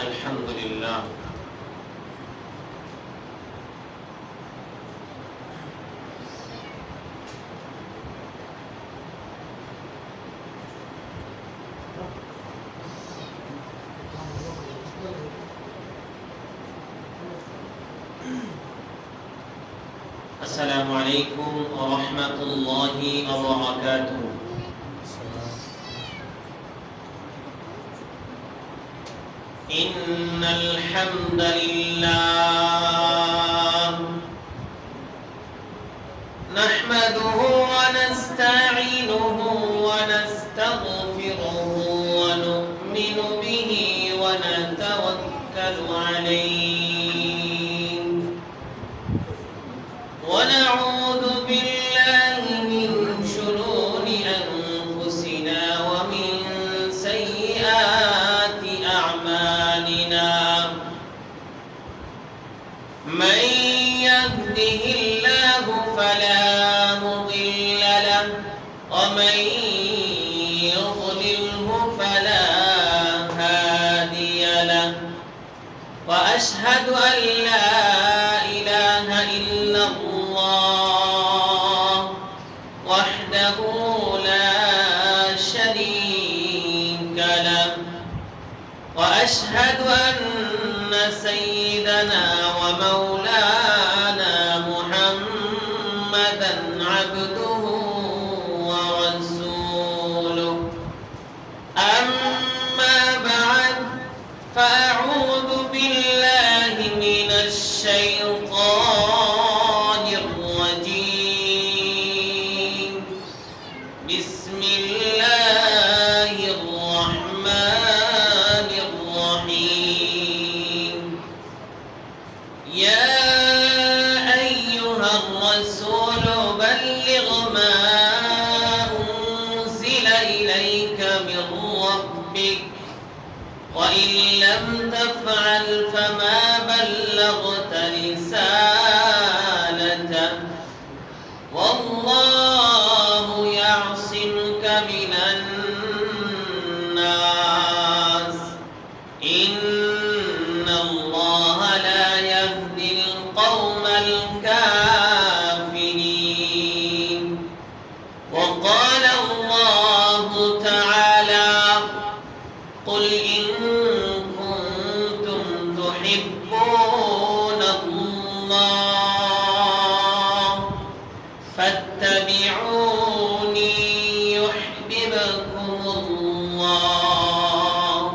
আলহামদুলিল্লাহ السلام عليكم ورحمة الله وبركاته إن الحمد لله نحمده ونستعينه ونستغفره ونؤمن به ونتوكل عليه ونعوذ بالله من شرور أنفسنا ومن سيئات أعمالنا من يهده الله فلا مضل له ومن يضلله فلا هادي له وأشهد أن لا إله إلا الله وحده لا شريك له وأشهد أن سيدنا ومولانا محمدا عبده ورسوله أما بعد فأعوذ بالله من الشيطان الرجيم بسم الله الرحمن الرحيم يا أيها الرسول بلغ ما أنزل إليك من ربك وإن لم تفعل فما بلغت رسالته والله يعصمك من الناس إن الله لا يهدي القوم الكافرين وقال الله تعالى قل إن كنتم تحبون الله فاتبعوني يحببكم الله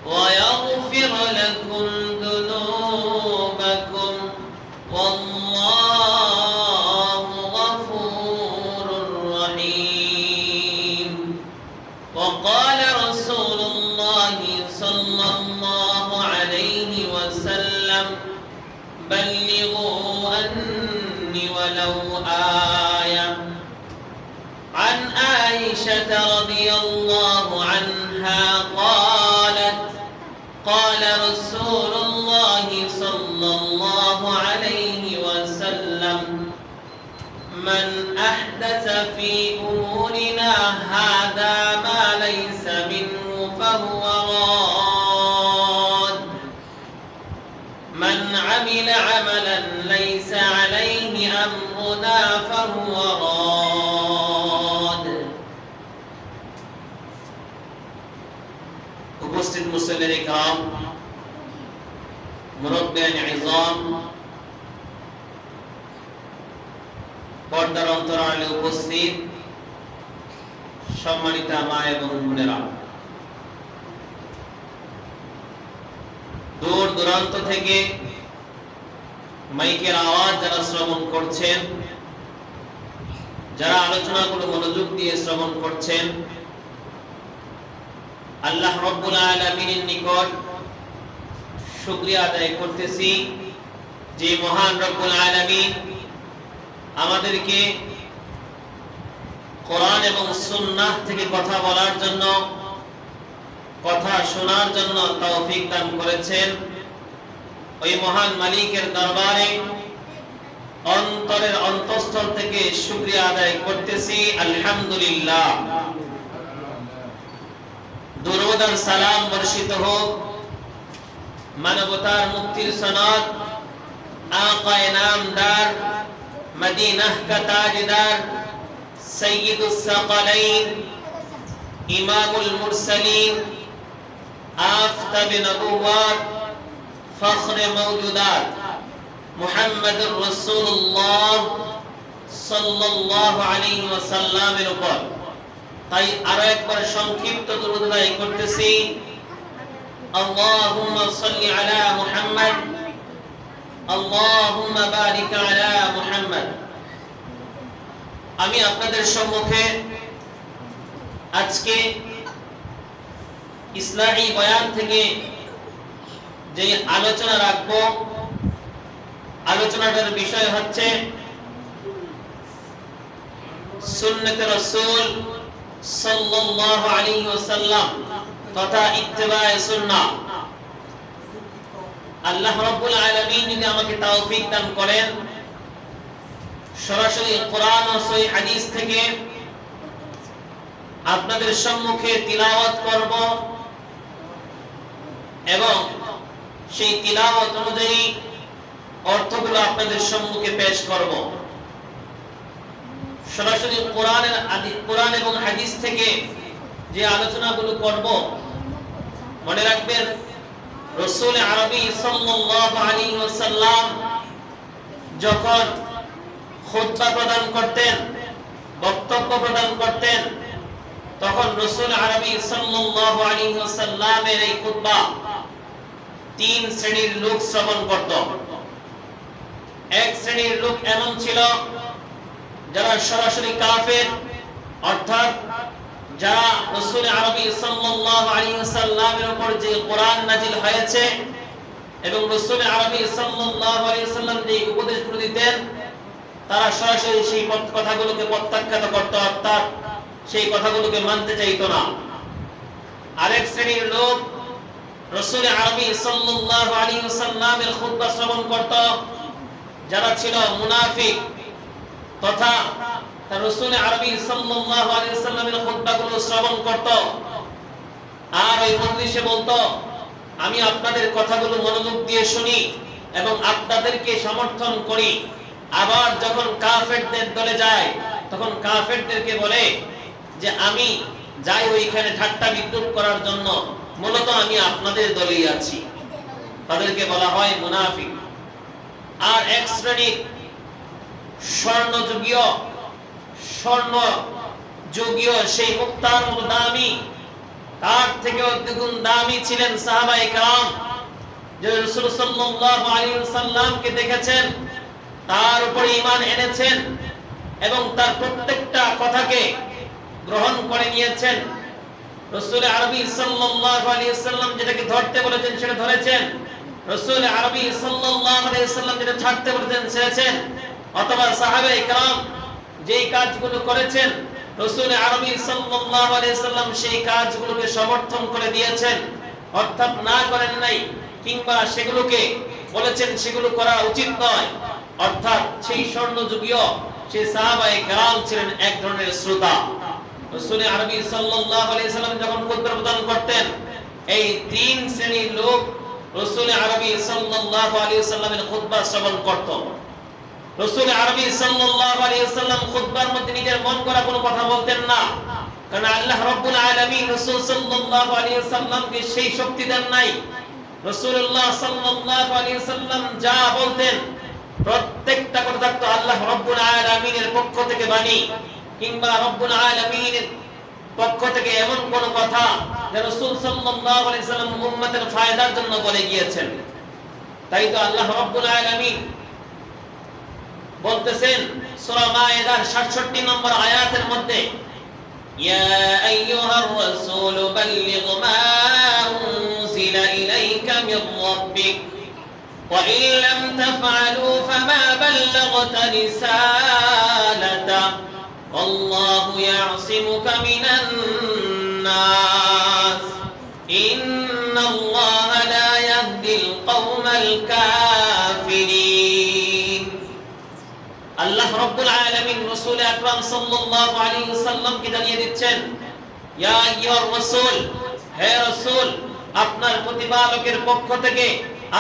ويغفر لكم ذنوبكم والله غفور رحيم وقال رسول الله صلى الله عليه وسلم بلغوا عني ولو آية عن عائشة رضي الله عنها قالت قال رسول الله صلى الله عليه وسلم من أحدث في أمورنا هذا ما ليس منه فهو راد من عمل عملا ليس عليه أمرنا فهو راد উপস্থিত মুসল্লিন ইকরাম মুরব্বিয়ান ইযাম পর্দার অন্তরালে উপস্থিত সম্মানিত মা এবং বোনেরা দূর দূরান্ত থেকে মাইকের আওয়াজ যারা শ্রবণ করছেন যারা আলোচনাগুলো মনোযোগ দিয়ে শ্রবণ করছেন আল্লাহ রাব্বুল আলামিনের নিকট শুকরিয়া আদায় করতেছি যে মহান রব্বুল আলামিন আমাদেরকে কোরআন এবং সুন্নাহ থেকে কথা বলার জন্য, কথা শোনার জন্য তৌফিক দান করেছেন, ওই মহান মালিকের দরবারে অন্তরের অন্তঃস্থল থেকে শুকরিয়া আদায় করতেছি আলহামদুলিল্লাহ। দুরূদ আর সালাম বর্ষিত হোক মানবতার মুক্তির সনদ আকায়ে নামদার মদিনাহ কা তাজদার সৈয়দুস সাকালাইন ইমামুল মুরসালিন আফতাবে নবুওয়াত ফখরে মওজুদাত মুহাম্মদুর রাসূলুল্লাহ সাল্লাল্লাহু আলাইহি ওয়াসাল্লামের উপর তাই আরো একবার সংক্ষিপ্ত দুরূদ আদায় করতেছি। আল্লাহুম্মা সাল্লি আলা মুহাম্মদ আল্লাহুম্মা বারিক আলা মুহাম্মদ। আমি আপনাদের সম্মুখে আজকে ইসলামী বয়ান থেকে যে আলোচনা রাখব, আলোচনাটার বিষয় হচ্ছে সুন্নাতে রাসূল সাল্লাল্লাহু আলাইহি ওয়াসাল্লাম তথা ইত্তেবায়ে সুন্নাহ। আল্লাহ রাব্বুল আলামিন যদি আমাকে তৌফিক দান করেন, সরাসরি কোরআন ও সহিহ হাদিস থেকে আপনাদের সম্মুখে তিলাওয়াত করব এবং সেই তিলাওয়াত অনুযায়ী অর্থগুলো আপনাদের সম্মুখে পেশ করব। সরাসরি কোরআন এবং হাদিস থেকে যে আলোচনাগুলো করব, মনে রাখবেন রাসূল আরবি সাল্লাল্লাহু আলাইহি ওয়াসাল্লাম যখন খুতবা প্রদান করতেন, বক্তব্য প্রদান করতেন, তখন রাসূল আরবি সাল্লাল্লাহু আলাইহি ওয়াসাল্লামের এই খুতবা তিন শ্রেণীর লোক শ্রবণ করত। এক শ্রেণীর লোক এমন ছিল যারা সরাসরি কাফের, অর্থাৎ যারা রাসূল আরবি সাল্লাল্লাহু আলাইহি ওয়াসাল্লামের উপর যে কোরআন নাজিল হয়েছে এবং রাসূল আরবি সাল্লাল্লাহু আলাইহি ওয়াসাল্লাম যে উপদেশগুলো দিতেন, তারা সরাসরি সেই কথাগুলোকে প্রত্যাখ্যাত করত, অর্থাৎ সেই কথাগুলোকে মানতে চাইতো না। আরেক শ্রেণীর লোক রাসূল আরবি সাল্লাল্লাহু আলাইহি ওয়াসাল্লামের খুতবা শ্রবণ করত, যারা ছিল মুনাফিক তথা রাসূল আরবি সাল্লাল্লাহু আলাইহি ওয়াসাল্লামের খুতবাগুলো শ্রবণ করত আর ওই মজলিসে বলতো, আমি আপনাদের কথাগুলো মনোযোগ দিয়ে শুনি এবং আপনাদেরকে সমর্থন করি। আবার যখন কাফেরদের দলে যায়, তখন কাফেরদেরকে বলে যে আমি যাই ওইখানে ঠাট্টা বিদ্রুপ করার জন্য, মূলত আমি আপনাদের দলেই আছি। তাদেরকে বলা হয় মুনাফিক। আর এক শ্রেণীর স্বর্ণযুগীয় সেই মুক্তার মতো দামি, তার থেকেও দ্বিগুণ দামি ছিলেন সাহাবায়ে কেরাম, যে রাসূল সাল্লাল্লাহু আলাইহি ওয়াসাল্লামকে দেখেছেন, তার উপরে ঈমান এনেছেন এবং তার প্রত্যেকটা কথাকে গ্রহণ করে নিয়েছেন। রাসূল আরবি সাল্লাল্লাহু আলাইহি ওয়াসাল্লাম যেটাকে ধরতে বলেছেন সেটা ধরেছেন, রাসূল আরবি সাল্লাল্লাহু আলাইহি ওয়াসাল্লাম যেটা ছাড়তে বলেছেন ছেড়েছেন, অথবা সাহাবায়ে কেরাম যেই কাজগুলো করেছেন রাসূল আরবি সাল্লাল্লাহু আলাইহি ওয়াসাল্লাম সেই কাজগুলোকে সমর্থন করে দিয়েছেন, অর্থাৎ না করেন নাই, কিংবা সেগুলোকে বলেছেন সেগুলো করা উচিত নয়। অর্থাৎ সেই স্বর্ণযুগীয় সেই সাহাবায়ে কেরাম ছিলেন এক ধরনের শ্রোতা। রাসূল আরবি সাল্লাল্লাহু আলাইহি ওয়াসাল্লাম যখন খুতবা প্রদান করতেন, এই তিন শ্রেণীর লোক রাসূল আরবি সাল্লাল্লাহু আলাইহি ওয়াসাল্লামের খুতবা শ্রবণ করত। রাসূল আরবি সাল্লাল্লাহু আলাইহি ওয়াসাল্লাম খুতবার মধ্যে নিজের মন করা কোনো কথা বলতেন না, কারণ আল্লাহ রাব্বুল আলামিন রাসূল সাল্লাল্লাহু আলাইহি ওয়াসাল্লামকে সেই শক্তি দেন নাই। রাসূলুল্লাহ সাল্লাল্লাহু আলাইহি ওয়াসাল্লাম যা বলতেন প্রত্যেকটা কথা থাকতো আল্লাহ রাব্বুল আলামিনের পক্ষ থেকে বাণী, কিংবা রাব্বুল আলামিনের পক্ষ থেকে এমন কোন কথা যা রাসূল সাল্লাল্লাহু আলাইহি ওয়াসাল্লাম উম্মতের ফায়দার জন্য বলে গিয়েছেন। তাই তো আল্লাহ রাব্বুল আলামিন বলতেছেন সূরা মায়েদার 67 নম্বর আয়াতের মধ্যে, ইয়া আইয়ুহার রাসূল বাল্লিগ মা উনজিলা ইলাইকা মির রাব্বিক ওয়া ইন লাম তাফআলু ফামা বাল্লাগতা রিসালাতা আল্লাহু ইয়াসিমুকা মিনান নাস ইন্নাল্লাহা লা ইয়াহদিল কওমাল কাফিরিন। আল্লাহ রাব্বুল আলামিন রাসূল আকরাম সাল্লাল্লাহু আলাইহি ওয়াসাল্লামকে জানিয়ে দিচ্ছেন, ইয়া আইয়ুহার রাসূল, হে রাসূল, আপনার প্রতিপালকের পক্ষ থেকে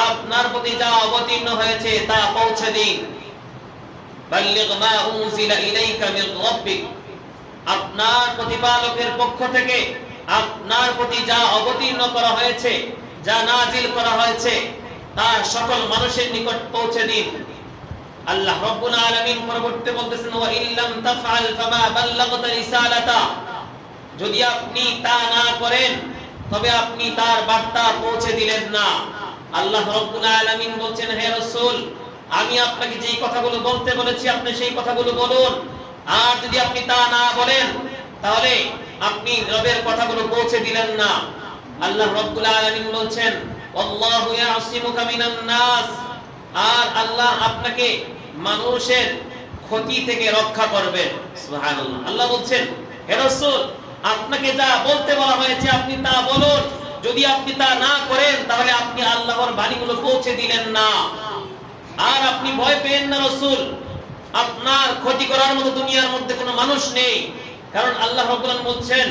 আপনার প্রতি যা অবতীর্ণ হয়েছে তা পৌঁছে দিন। বাল্লিগ মা উনজিলা ইলাইকা মির রাব্বিক, আপনার প্রতিপালকের পক্ষ থেকে আপনার প্রতি যা অবতীর্ণ করা হয়েছে, যা নাজিল করা হয়েছে তা সকল মানুষের নিকট পৌঁছে দিন। আল্লাহ রাব্বুল আলামিন পরবর্তীতে বলতেছেন, ওয়া ইল্লাম তাফআল ফামা বাল্লাগতা রিসালাতা, যদি আপনি তা না করেন তবে আপনি তার বার্তা পৌঁছে দিলেন না। আল্লাহ রাব্বুল আলামিন বলছেন, হে রাসূল, আমি আপনাকে যেই কথাগুলো বলতে বলেছি আপনি সেই কথাগুলো বলুন, আর যদি আপনি তা না বলেন তাহলে আপনি রবের কথাগুলো পৌঁছে দিলেন না। আল্লাহ রাব্বুল আলামিন বলছেন, আল্লাহু ইয়াসিমুকা মিনান নাস, আর আল্লাহ আপনাকে মানুষের ক্ষতি থেকে রক্ষা করবেন। সুবহানাল্লাহ। আল্লাহ বলছেন, হে রাসূল, আপনাকে যা বলতে বলা হয়েছে আপনি তা বলুন, যদি আপনি তা না করেন তাহলে আপনি আল্লাহর বাণীগুলো পৌঁছে দিলেন না। আর আপনি ভয় পেয়েন না রাসূল, আপনার ক্ষতি করার মতো দুনিয়ার মধ্যে কোনো মানুষ নেই, কারণ আল্লাহ রাব্বুল আলামিন বলছেন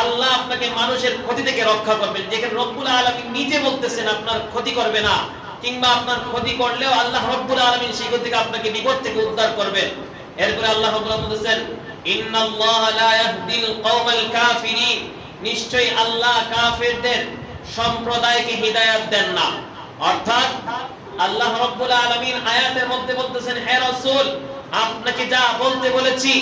আল্লাহ আপনাকে মানুষের ক্ষতি থেকে রক্ষা করবেন। যেখানে রব্বুল আলামিন নিজে বলতেছেন আপনার ক্ষতি করবে না, কিংবা আপনার ক্ষতি করলেও আল্লাহ রব্বুল আলামিন সেই ক্ষতি থেকে আপনাকে বিপদ থেকে উদ্ধার করবেন। এরপরে আল্লাহ রাব্বুল আলামিন বলেছেন, ইন্নাল্লাহা লা ইয়াহদিল কওমাল কাফিরিন, নিশ্চয়ই আল্লাহ কাফেরদের সম্প্রদায়কে হিদায়াত দেন না। অর্থাৎ আল্লাহ রাব্বুল আলামিন আয়াতের মধ্যে বলতেছেন, হে রাসূল, আপনাকে যা বলতে বলেছি,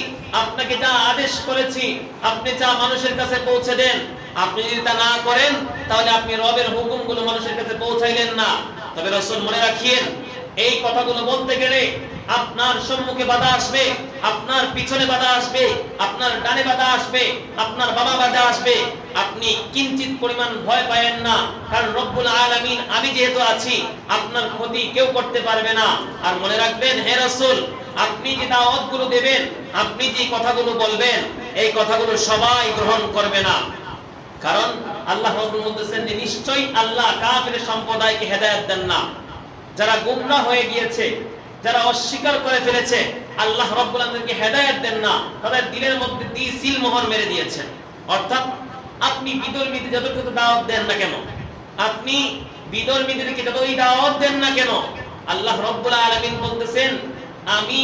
আপনাকে যা আদেশ করেছি, আপনি যা মানুষের কাছে পৌঁছে দেন। আপনি যদি তা না করেন তাহলে আপনি রবের হুকুমগুলো মানুষের কাছে পৌঁছাইলেন না। তবে রাসূল মনে রাখিয়েন, এই কথাগুলো বলতে গেলে আপনার সম্মুখে বাধা আসবে, আপনার পিছনে বাধা আসবে, আপনার ডানে বাধা আসবে, আপনার বাবা বাধা আসবে। আপনি কিঞ্চিত পরিমাণ ভয় পায়েন না, কারণ রব্বুল আলামিন আমি যেহেতু আছি আপনার ক্ষতি কেউ করতে পারবে না। আর মনে রাখবেন, হে রাসূল, আপনি যে দাওয়াতগুলো দেবেন, আপনি যে কথাগুলো বলবেন, এই কথাগুলো সবাই গ্রহণ করবে না। কারণ আল্লাহ রাব্বুল বলতেছেন যে নিশ্চয়ই আল্লাহ কাফির সম্প্রদায়কে হেদায়েত দেন না। যারা গুমরাহ হয়ে গিয়েছে, যারা অস্বীকার করে ফেলেছে, আল্লাহ রাব্বুল আলামিনকে হেদায়েত দেন না, তাদের দিলের মধ্যে সিল মোহর মেরে দিয়েছেন। অর্থাৎ আপনি বিধর্মীদের যতটুকু দাওয়াত দেন না কেন, আপনি বিধর্মীদেরকে যতই দাওয়াত দেন না কেন, আল্লাহ রাব্বুল আলামিন বলতেছেন আমি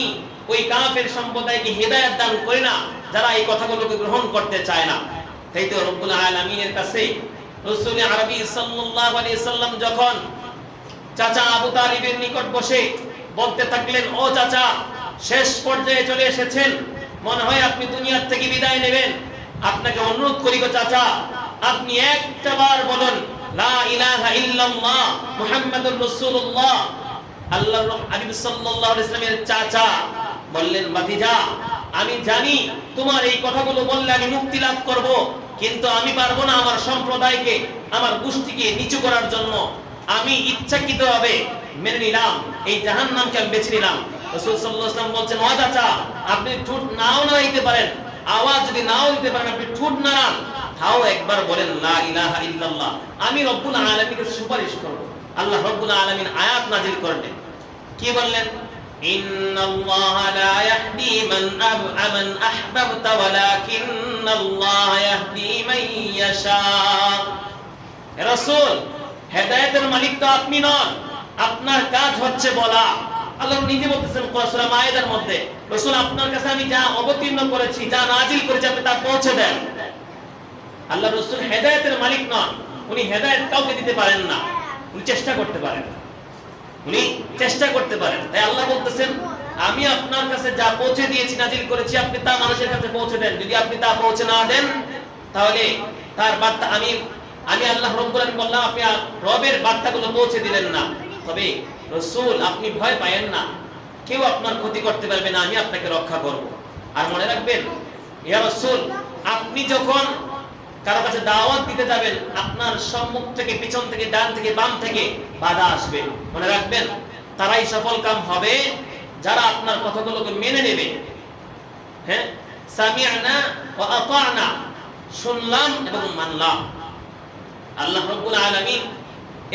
ওই কাফের সম্প্রদায়কে হেদায়েত দান করি না যারা এই কথাগুলোকে গ্রহণ করতে চায় না। তাই তো রব্বুল আলামিনের কাছে রাসূল আরবি সাল্লাল্লাহু আলাইহি সাল্লাম যখন চাচা আবু তালিবের নিকট বসে বলতে থাকলেন, ও চাচা, শেষ পর্যায়ে চলে এসেছেন, মনে হয় আপনি দুনিয়ার থেকে বিদায় নেবেন। আপনাকে অনুরোধ করি গো চাচা, আপনি একটাবার বলুন লা ইলাহা ইল্লাল্লাহ মুহাম্মাদুর রাসূলুল্লাহ। আল্লাহর হাবিব সাল্লাল্লাহু আলাইহি ওয়াসাল্লামের চাচা বললেন, ভাতিজা, আমি জানি তোমার এই কথাগুলো বললে আমি মুক্তি লাভ করব, কিন্তু আমি পারবো না আমার সম্প্রদায়কে, আমার গোষ্ঠীকে নিচু করার জন্য। আমি ইচ্ছাকৃতভাবে মেনে নিলাম, এই জাহান্নামকে আমি বেছে নিলাম। রাসূল সাল্লাল্লাহু আলাইহি ওয়াসাল্লাম বলছেন, ও চাচা, আপনি ঠোঁট নাও নাড়াইতে পারেন, আওয়াজ যদি নাও দিতে পারেন, আপনি ঠোঁট নাড়ান, তাও একবার বলেন লা ইলাহা ইল্লাল্লাহ, আমি রব্বুল আলামিনকে সুপারিশ করব। আল্লাহ রব্বুল আলামিন আয়াত নাযিল করলেন, কি বললেন? ইন্নাল্লাহা লা ইয়াহদি মান আহবাবতা ওয়ালাকিন্নাল্লাহা ইয়াহদি মান ইয়াশা। হে রাসূল, হেদায়েতের মালিক তো আপনি নন, আপনার কাজ হচ্ছে বলা। আল্লাহ নিজে বলতেছেন সূরা মায়েদার মধ্যে, রাসূল, আপনার কাছে আমি যা অবতীর্ণ করেছি, যা নাজিল করেছি, আপনি তা পৌঁছে দেন। আল্লাহ রাসূল হেদায়েতের মালিক নন, উনি হেদায়েত কাউকে দিতে পারেন না, উনি চেষ্টা করতে পারেন, উনি চেষ্টা করতে পারেন। তাই আল্লাহ বলতেছেন, আমি আপনার কাছে যা পৌঁছে দিয়েছি, নাজিল করেছি, আপনি তা মানুষের কাছে পৌঁছে দেন। যদি আপনি তা পৌঁছে না দেন তাহলে তার বার্তা আমি আল্লাহ রাব্বুল আলামিন বললাম, আপনি রবের বার্তাগুলো পৌঁছে দিলেন না। তবে রাসূল, আপনি ভয় পায়েন না, কেউ আপনার ক্ষতি করতে পারবে না, আমি আপনাকে রক্ষা করব। আর মনে রাখবেন, ইয়া রাসূল, আপনি যখন কারো কাছে দাওয়াত দিতে যাবেন, আপনার সম্মুখ থেকে, পিছন থেকে, ডান থেকে, বাম থেকে বাধা আসবে। মনে রাখবেন, তারাই সফল কাম হবে যারা আপনার কথাগুলোকে মেনে নেবে। হ্যাঁ, সামি'না ওয়া আতা'না, শুনলাম এবং মানলাম। আল্লাহ রাব্বুল আলামিন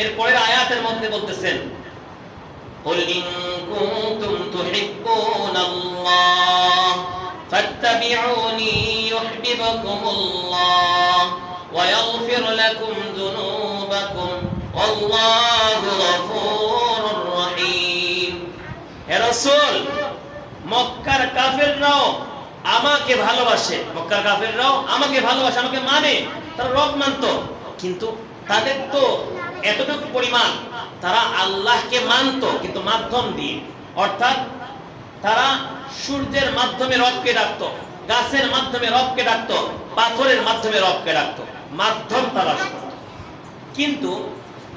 এর পরের আয়াতের মধ্যে বলতেছেন, কুল ইন কুনতুম তুহিব্বুনাল্লাহ ফাত্তাবিউনি ইউহিব্বুকুমুল্লাহ ওয়া ইয়াগফির লাকুম যুনুবাকুম ওয়াল্লাহু গফুরুর রহিম। হে রাসূল, মক্কার কাফেররাও আমাকে ভালোবাসে, মক্কার কাফেররাও আমাকে ভালোবাসে, আমাকে মানে, তারা রব মানতো, কিন্তু তাদের তো এতটুকু পরিমাণ, তারা আল্লাহকে মানতো কিন্তু মাধ্যম দিয়ে, অর্থাৎ তারা সূর্যের মাধ্যমে রবকে ডাকতো, গাছের মাধ্যমে রবকে ডাকতো, পাথরের মাধ্যমে রবকে ডাকতো, মাধ্যম তালাশ করত। কিন্তু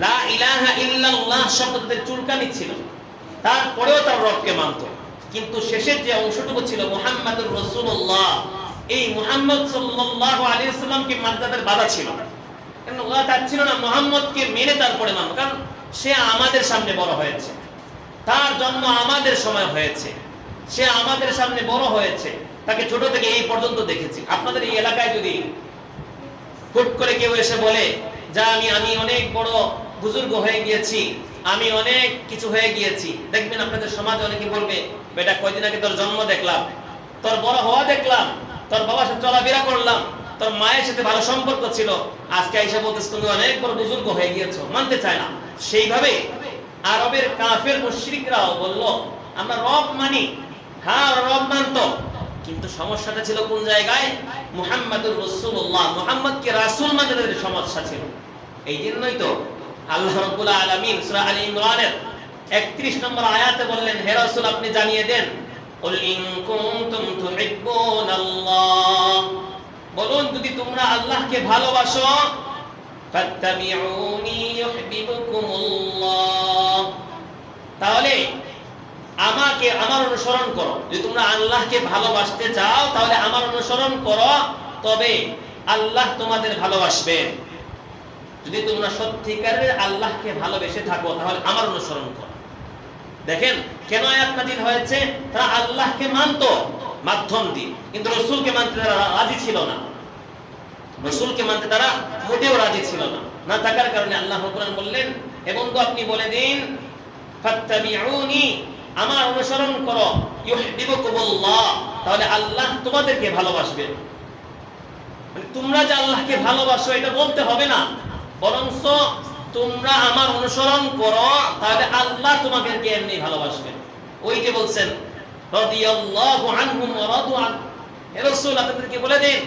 লা ইলাহা ইল্লাল্লাহ শব্দের চুলকানি ছিল, তারপরেও তারা রবকে মানতো। কিন্তু শেষের যে অংশটুকু ছিল মুহাম্মাদুর রাসূলুল্লাহ, এই মুহাম্মদ সাল্লাল্লাহু আলাইহি ওয়াসাল্লামকে মানতে তাদের বাধা ছিল। কারণ ওরা চাচ্ছিল না মুহাম্মদকে মেনে তারপরে মানব, কারণ সে আমাদের সামনে বড় হয়েছে, তার জন্ম আমাদের সময় হয়েছে, সে আমাদের সামনে বড় হয়েছে, তাকে ছোট থেকে এই পর্যন্ত দেখেছি। আপনাদের এই এলাকায় যদি হুট করে কেউ এসে বলে যা আমি অনেক বড় বুজুর্গ হয়ে গিয়েছি, আমি অনেক কিছু হয়ে গিয়েছি, দেখবেন আপনাদের সমাজে অনেকে বলবে, বেটা কয়দিন আগে তোর জন্ম দেখলাম, তোর বড় হওয়া দেখলাম, তোর বাবার সাথে চলাফেরা করলাম, তোর মায়ের সাথে ভালো সম্পর্ক ছিল, আজকে এসে বলতেছ তুমি অনেক বড় বুজুর্গ হয়ে গিয়েছো, মানতে চায় না। সেইভাবে আরবের কাফের মুশরিকরাও বলল আমরা রব মানি, হ্যাঁ রব মানতো, কিন্তু সমস্যাটা ছিল কোন জায়গায়? মুহাম্মাদুর রাসূলুল্লাহ, মুহাম্মদকে রাসূল মানতে তাদের সমস্যা ছিল। এই জন্যই তো আল্লাহ রাব্বুল আলামিন সূরা আলে ইমরানের 31 নম্বর আয়াতে বললেন, হে রাসূল আপনি জানিয়ে দেন, কুল ইন কুনতুম তুহিব্বুনাল্লাহ, বলুন যদি তোমরা আল্লাহকে ভালোবাসো, ফাত্তাবিউনি ইউহিব্বুকুমুল্লাহ, তাহলে আমাকে আমার অনুসরণ করো। যদি তোমরা আল্লাহকে ভালোবাসতে চাও তাহলে আমার অনুসরণ করো, তবে আল্লাহ তোমাদের ভালোবাসবেন। যদি তোমরা সত্যিকারের আল্লাহকে ভালোবেসে থাকো তাহলে আমার অনুসরণ করো। দেখেন কেন আয়াত নাযিল হয়েছে? তারা আল্লাহকে মানতো মাধ্যম দিয়ে, কিন্তু রাসূলকে মানতে তারা রাজি ছিল না, রাসূলকে মানতে তারা মোটেও রাজি ছিল না। না থাকার কারণে আল্লাহ কোরআন বললেন, এবং তো আপনি বলে দিন ফাত্তাবিউনি, আমার অনুসরণ করো, ইউহিব্বুকুমুল্লাহ, তাহলে আল্লাহ তোমাদেরকে ভালোবাসবেন। মানে তোমরা যে আল্লাহকে ভালোবাসো এটা বলতে হবে না, বরঞ্চ তোমরা আমার অনুসরণ করো, তাহলে আল্লাহ তোমাদেরকে এমনি ভালোবাসবেন। ওই যে বলছেন রাদিয়াল্লাহু আনহুম ওয়া রাদু আন, হে রাসূল আপনাদেরকে বলে দিন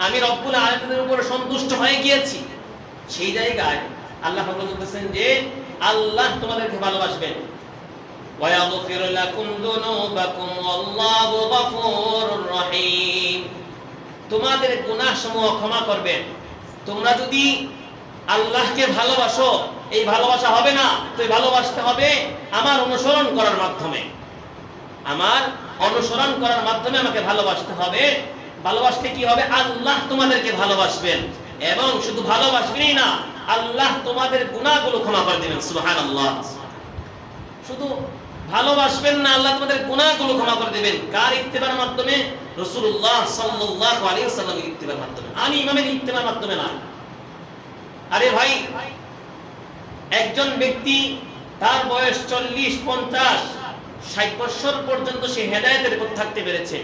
আমি রব্বুল আলামিনের উপর সন্তুষ্ট হয়ে গিয়েছি। সেই জায়গায় আল্লাহ পাক বলতেছেন যে আল্লাহ তোমাদেরকে ভালোবাসবেন। ওয়া ইয়াগফির লাকুম যুনুবাকুম ওয়াল্লাহু গফুরুর রহিম, তোমাদের গুনাহসমূহ ক্ষমা করবেন। তোমরা যদি আল্লাহকে ভালোবাসো, এই ভালোবাসা হবে না, তো এই ভালোবাসতে হবে আমার অনুসরণ করার মাধ্যমে, আমার অনুসরণ করার মাধ্যমে আমাকে ভালোবাসতে হবে। ভালোবাসতে কি হবে? আল্লাহ তোমাদেরকে ভালোবাসবেন, এবং শুধু ভালোবাসবেনই না, আল্লাহ তোমাদের গুনাহগুলো ক্ষমা করে দিবেন। সুবহানাল্লাহ, শুধু ভালোবাসবেন না, আল্লাহ তোমাদের গুনাহগুলো ক্ষমা করে দিবেন। কার ইত্তেবার মাধ্যমে? রাসূলুল্লাহ সাল্লাল্লাহু আলাইহি ওয়াসাল্লামের ইত্তেবার মাধ্যমে, আমি ইমামের ইত্তেবার মাধ্যমে না। আরে ভাই, একজন ব্যক্তি তার বয়স 40, 50, 60 বছর পর্যন্ত সে হেদায়েতের পথে থাকতে পেরেছে।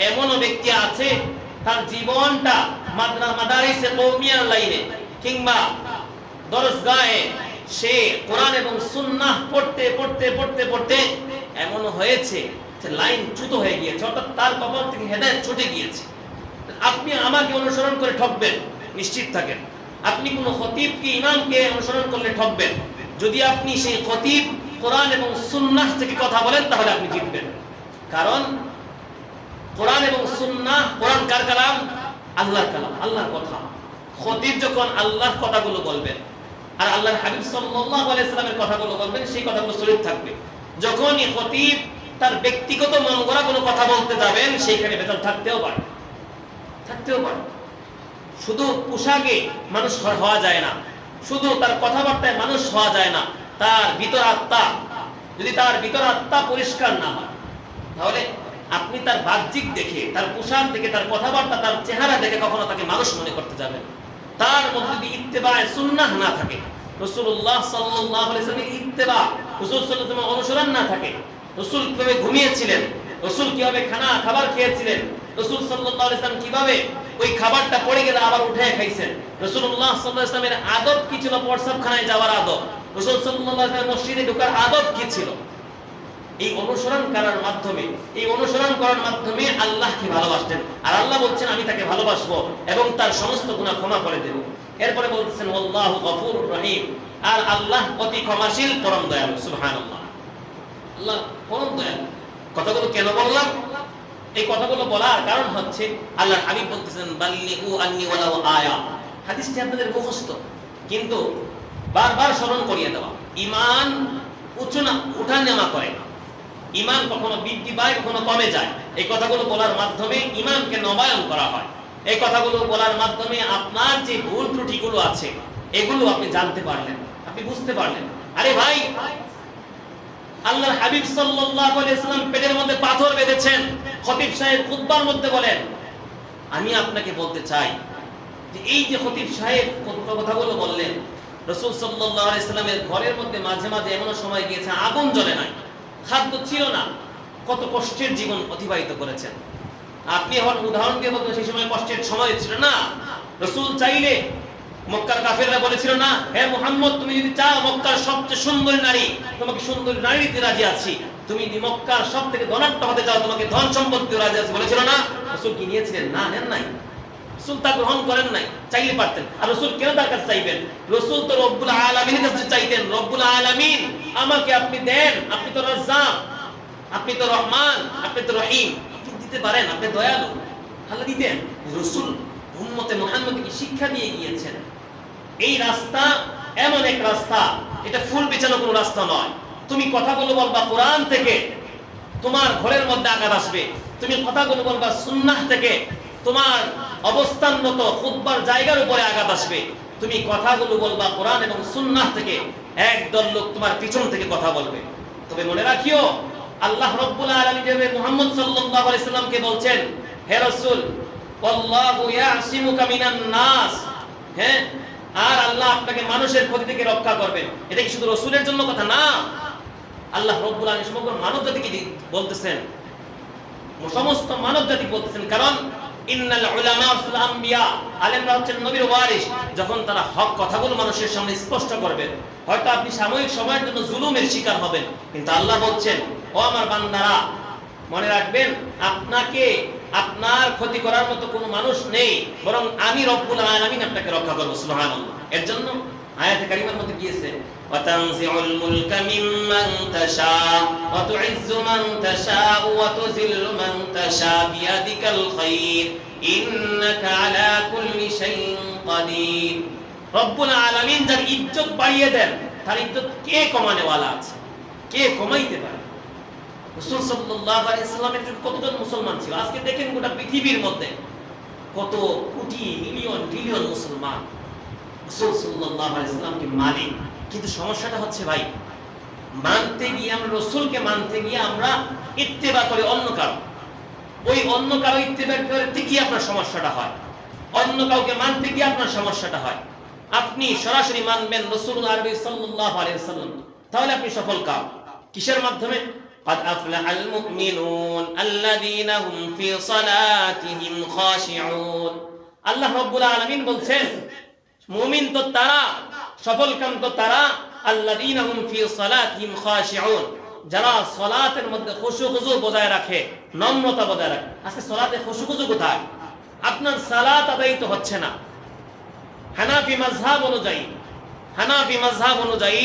এমনও ব্যক্তি আছে তার জীবনটা মাদারিসে কওমিয়ার লাইনে কিংবা দরসগাহে সে কোরআন এবং সুন্নাহ পড়তে পড়তে পড়তে পড়তে এমন হয়েছে যে লাইন চ্যুত হয়ে গিয়েছে, অর্থাৎ তার কবর থেকে হেদায়েত ছুটে গিয়েছে। আপনি আমাকে অনুসরণ করে ঠকবেন, নিশ্চিত থাকেন। আপনি কোন খতিবকে, ইমামকে অনুসরণ করলে ঠকবেন। যদি আপনি সেই খতিব কোরআন এবং সুন্নাহ থেকে কথা বলেন তাহলে আপনি জিতবেন। কারণ কোরআন এবং সুন্নাহ, কোরআন কার কালাম? আল্লাহর কালাম, আল্লাহর কথা। খতিব যখন আল্লাহর কথাগুলো বলবেন আর আল্লাহর হাবিব সাল্লাল্লাহু আলাইহি সাল্লামের কথাগুলো বলবেন, সেই কথাগুলো সঠিক থাকবে। যখনই খতিব তার ব্যক্তিগত মন গড়া কোনো কথা বলতে যাবেন, সেইখানে ভেতর থাকতেও পারে। শুধু পোশাকে মানুষ হওয়া যায় না, শুধু তার কথাবার্তায় মানুষ হওয়া যায় না, তার ভিতর আত্মা, যদি তার ভিতর আত্মা পরিষ্কার না হয় তাহলে আপনি তার বাহ্যিক দেখে, তার পোশাক দেখে, তার কথাবার্তা, তার চেহারা দেখে কখনো তাকে মানুষ মনে করতে যাবেন। তার মধ্যে যদি ইত্তেবায়ে সুন্নাহ না থাকে, রাসূলুল্লাহ সাল্লাল্লাহু আলাইহি ওয়াসাল্লামের ইত্তেবা, রাসূল সাল্লাল্লাহু আলাইহি ওয়াসাল্লামের অনুসরণ না থাকে, রাসূল কিভাবে ঘুমিয়েছিলেন, রাসূল কিভাবে খাবার খেয়েছিলেন, রাসূল সাল্লাল্লাহু আলাইহি ওয়াসাল্লাম কিভাবে ওই খাবারটা পড়ে গেলে আবার উঠে খাইছেন, রাসূলুল্লাহ সাল্লাল্লাহু আলাইহি ওয়াসাল্লামের আদব কি ছিল, প্রস্রাবখানায় যাওয়ার আদব, রাসূল সাল্লাল্লাহু আলাইহি ওয়াসাল্লাম মসজিদে ঢোকার আদব কি ছিল, এই অনুসরণ করার মাধ্যমে আল্লাহকে ভালোবাসতেন। আর আল্লাহ বলছেন আমি তাকে ভালোবাসবো এবং তার সমস্ত গুনাহ ক্ষমা করে দেব। এরপরে বলতেছেন আল্লাহু গফুরুর রহিম, আর আল্লাহ অতি ক্ষমাশীল, পরম দয়ালু। সুবহানাল্লাহ, আল্লাহ পরম দয়ালু। কথাগুলো কেন বললাম? এই কথাগুলো বলার কারণ হচ্ছে আল্লাহর হাবিব বলতেছেন বাল্লিগু আন্নি ওয়ালাউ আয়া। হাদিসটি আপনাদের মুখস্থ, কিন্তু বারবার স্মরণ করিয়ে দেওয়া। ঈমান উঠানামা করে, ঈমান কখনো বৃদ্ধি পায়, কখনো কমে যায়। এই কথাগুলো বলার মাধ্যমে ঈমানকে নবায়ন করা হয়। এই কথাগুলো বলার মাধ্যমে আপনার যে ভুল ত্রুটিগুলো আছে এগুলো আপনি জানতে পারলেন, আপনি বুঝতে পারলেন। আরে ভাই, আল্লাহর হাবিব সাল্লাল্লাহু আলাইহি ওয়াসাল্লাম পেটের মধ্যে পাথর বেঁধেছেন, খতিব সাহেব খুতবার মধ্যে বলেন। আমি আপনাকে বলতে চাই যে এই যে খতিব সাহেব কথাগুলো বললেন, রাসূল সাল্লাল্লাহু আলাইহি ওয়াসাল্লামের ঘরের মধ্যে মাঝে মাঝে এমন সময় গিয়েছে আগুন জ্বলে নাই, খাদ্য ছিল না, কত কষ্টের জীবন অতিবাহিত করেছেন। আপনি এখন উদাহরণ দিয়ে বলতে সেই সময় কষ্টের সময় ছিল না। রাসূল চাইলে, মক্কার কাফেররা বলেছিল না, হে মুহাম্মদ তুমি যদি চাও মক্কার সবচেয়ে সুন্দরী নারী, তোমাকে সুন্দরী নারী দিতে রাজি আছি, তুমি যদি মক্কার সবথেকে ধনাঢ্য হতে চাও তোমাকে ধন সম্পদ দিতে রাজি আছি, বলেছিল না? রাসূল কি নিয়েছিলেন? না, নেন নাই। রাসূল তা গ্রহণ করেন নাই, চাইলে পারতেন। আর রাসূল কেন তার কাছে চাইবেন? রাসূল তো রব্বুল আলামিনের কাছে চাইতেন, রব্বুল আলামিন আমাকে আপনি দেন, আপনি তো রাজ্জাক, আপনি তো রহমান, আপনি তো রহিম, আপনি দিতে পারেন, আপনি দয়ালু, আল্লাহ দিতেন। রাসূল উম্মতে মুহাম্মদকে শিক্ষা দিয়ে গিয়েছেন এই রাস্তা এমন এক রাস্তা, এটা ফুল বিছানো কোনো রাস্তা নয়। তুমি কথাগুলো বলবা কোরআন থেকে, তোমার ঘরের মধ্যে আঘাত আসবে। তুমি কথাগুলো বলবা সুন্নাহ থেকে, তোমার অবস্থানগত খুতবার জায়গার উপরে আঘাত আসবে। তুমি কথাগুলো বলবা কোরআন এবং সুন্নাহ থেকে, একদল লোক তোমার পিছন থেকে কথা বলবে। তবে মনে রাখিও, আল্লাহ রাব্বুল আলামিন যে মুহাম্মদ সাল্লাল্লাহু আলাইহি সাল্লামকে বলছেন, হে রাসূল আল্লাহু ইয়াসিমুকা মিনান নাস, হ্যাঁ, আর আল্লাহ আপনাকে মানুষের ক্ষতি থেকে রক্ষা করবেন। এটা কি শুধু রাসূলের জন্য কথা না, আল্লাহ রাব্বুল আলামিন সমগ্র মানব জাতিকে বলতেছেন, সমস্ত মানব জাতি বলতেছেন। কারণ ইন্নাল উলামা ওয়াল আম্বিয়া, আলেমরা হচ্ছেন নবীর ওয়ারিস। যখন তারা হক কথাগুলো মানুষের সামনে স্পষ্ট করবেন, হয়তো আপনি সাময়িক সময়ের জন্য জুলুমের শিকার হবেন, কিন্তু আল্লাহ বলছেন, ও আমার বান্দারা, মনে রাখবেন আপনাকে আপনার ক্ষতি করার মতো কোনো মানুষ নেই, বরং আমি রব্বুল আলামিন আপনাকে রক্ষা করব। সুবহানাল্লাহ। এর জন্য আয়াতে কারিমার মধ্যে গিয়েছে, ওয়া তানজিউল মুলকা মিম্মান তাশা ওয়া তুইজ্জু মান তাশা ওয়া তুযিল্লু মান তাশা বিয়াদিকাল খায়র ইন্নাকা আলা কুল্লি শাইইন কাদির। রব্বুল আলামিন যার ইজ্জত বাড়িয়ে দেন, তার ইজ্জত কে কমানে ওয়ালা আছে? কে কমাইতে পারে? রাসূল সাল্লাল্লাহু আলাইহি সাল্লামের যুগে কতজন মুসলমান ছিল? আজকে দেখেন গোটা পৃথিবীর মধ্যে কত কোটি মিলিয়ন ট্রিলিয়ন মুসলমান রাসূল সাল্লাল্লাহু আলাইহি সাল্লামকে মানে। কিন্তু সমস্যাটা হচ্ছে ভাই, মানতে গিয়ে আমরা রাসূলকে মানতে গিয়ে আমরা ইত্তেবা করে অন্য কারো, ওই অন্য কারো ইত্তেবা করতে গিয়ে আপনার সমস্যাটা হয়, অন্য কাউকে মানতে গিয়ে আপনার সমস্যাটা হয়। আপনি সরাসরি মানবেন রাসূল আরবি সাল্লাল্লাহু আলাইহি ওয়াসাল্লাম, তাহলে আপনি সফল কাম। কিসের মাধ্যমে? قد أفلح المؤمنون الذين هم في صلاتهم خاشعون। আল্লাহ রাব্বুল আলামিন বলছেন, মুমিন তো তারা, সফল কাম তো তারা, আল্লাযীনা হুম ফি সালাতিহিম খাশিউন, যারা সালাতের মধ্যে খুশু খুজু বজায় রাখে, নম্রতা বজায় রাখে। আজকে সালাতে খুশু খুজু কোথায়? আপনার সালাত আদায় তো হচ্ছে না। হানাফি মাযহাব অনুযায়ী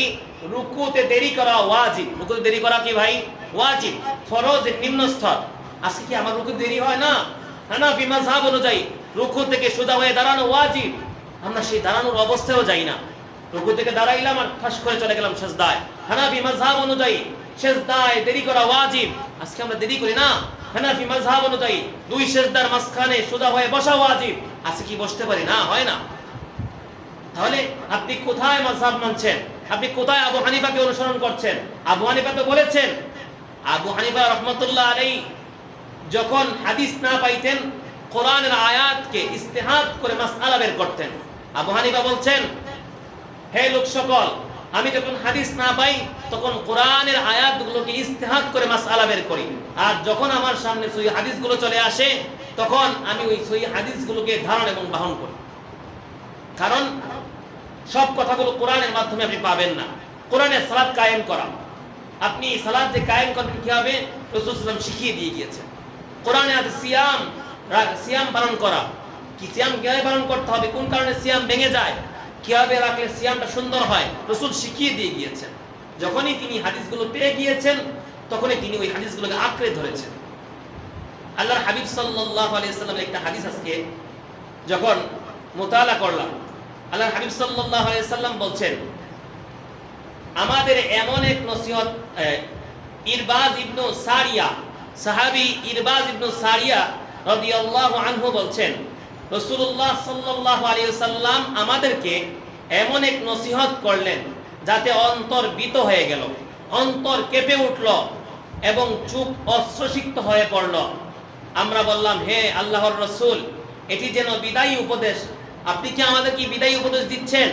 রুকুতে দেরি করা ওয়াজিব। রুকুতে দেরি করা কি ভাই? ওয়াজিব, ফরজ, নিম্ন স্তর। আজকে কি আমার রুকুতে দেরি হয় না? হানাফি মাযহাব অনুযায়ী রুকু থেকে সোজা হয়ে দাঁড়ানো ওয়াজিব। আমরা সেই দাঁড়ানোর অবস্থায়ও যাই না, রুকু থেকে দাঁড়াইলাম আর ঠাস করে চলে গেলাম সিজদায়। হানাফি মাযহাব অনুযায়ী সিজদায় দেরি করা ওয়াজিব, আজকে আমরা দেরি করি না। হানাফি মাযহাব অনুযায়ী দুই সিজদার মাঝখানে সোজা হয়ে বসা ওয়াজিব, আজকে কি বসতে পারি না? হয় না। তাহলে আপনি কোথায় মাযহাব মানছেন? আপনি কোথায় আবু হানিফাকে অনুসরণ করছেন? আবু হানিফা তো বলেছেন, আবু হানিফা রাহমাতুল্লাহ আলাইহি যখন হাদিস না পাইতেন কোরআনের আয়াতকে ইস্তেহাদ করে মাসআলা বের করতেন। আবু হানিফা বলছেন, হে লোক সকল, আমি যখন হাদিস না পাই তখন কোরআনের আয়াতগুলোকে ইস্তেহাদ করে মাসআলা বের করি, আর যখন আমার সামনে সহিহ হাদিসগুলো চলে আসে তখন আমি ওই সহিহ হাদিসগুলোকে ধারণ এবং বহন করি। কারণ সব কথাগুলো কোরআনের মাধ্যমে আপনি পাবেন না। কোরআনে সালাত কায়েম করা, আপনি সালাত যে কায়েম করবেন কিভাবে রাসূল সাল্লাল্লাহু আলাইহি ওয়াসাল্লাম শিখিয়ে দিয়ে গিয়েছেন। কোরআনে আছে সিয়াম পালন করা, কি সিয়াম কিভাবে পালন করতে হবে, কোন কারণে সিয়াম ভেঙে যায়, কিভাবে রাখলে সিয়ামটা সুন্দর হয়, রাসূল শিখিয়ে দিয়ে গিয়েছেন। যখনই তিনি হাদিসগুলো পেয়ে গিয়েছেন তখনই তিনি ওই হাদিসগুলোকে আঁকড়ে ধরেছেন। আল্লাহর হাবিব সাল্লাল্লাহু আলাইহি ওয়াসাল্লামের একটা হাদিস আজকে যখন মুতালা করলাম, আল্লাহর হাবিব সাল্লাল্লাহু আলাইহি ওয়াসাল্লাম বলছেন, আমাদের এমন এক নসিহত, ইরবাজ ইবনু সারিয়া, সাহাবী ইরবাজ ইবনু সারিয়া রাদিয়াল্লাহু আনহু বলছেন, রাসূলুল্লাহ সাল্লাল্লাহু আলাইহি ওয়াসাল্লাম আমাদেরকে এমন এক নসিহত করলেন যাতে অন্তর ভীত হয়ে গেল, অন্তর কেঁপে উঠল এবং চুপ অশ্রুসিক্ত হয়ে পড়ল। আমরা বললাম, হে আল্লাহর রাসূল, এটি যেন বিদায়ী উপদেশ, আপনি কি আমাদের কি বিদায়ী উপদেশ দিচ্ছেন?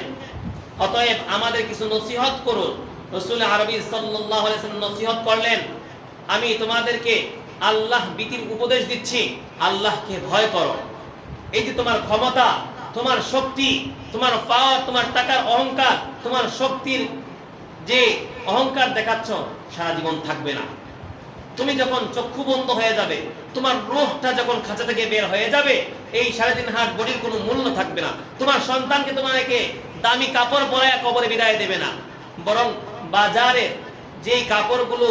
অতএব আমাদের কিছু নসিহত করুন। রাসূল আরবী সাল্লাল্লাহু আলাইহি ওয়াসাল্লাম নসিহত করলেন, আমি তোমাদেরকে আল্লাহ ভীতির উপদেশ দিচ্ছি, আল্লাহকে ভয় করো। এই যে তোমার ক্ষমতা, তোমার শক্তি, তোমার পাওয়ার, তোমার টাকার অহংকার, তোমার শক্তির যে অহংকার দেখাচ্ছ সারা জীবন থাকবে না। তুমি যখন চক্ষু বন্ধ হয়ে যাবে, তোমার রূহটা যখন খাঁচা থেকে বের হয়ে যাবে, এই 3.5 হাত বডির কোনো মূল্য থাকবে না। তোমার সন্তানকে তোমাকে দামি কাপড় পরায়া কবরে বিদায় দেবে না, বরং বাজারে যেই কাপড়গুলো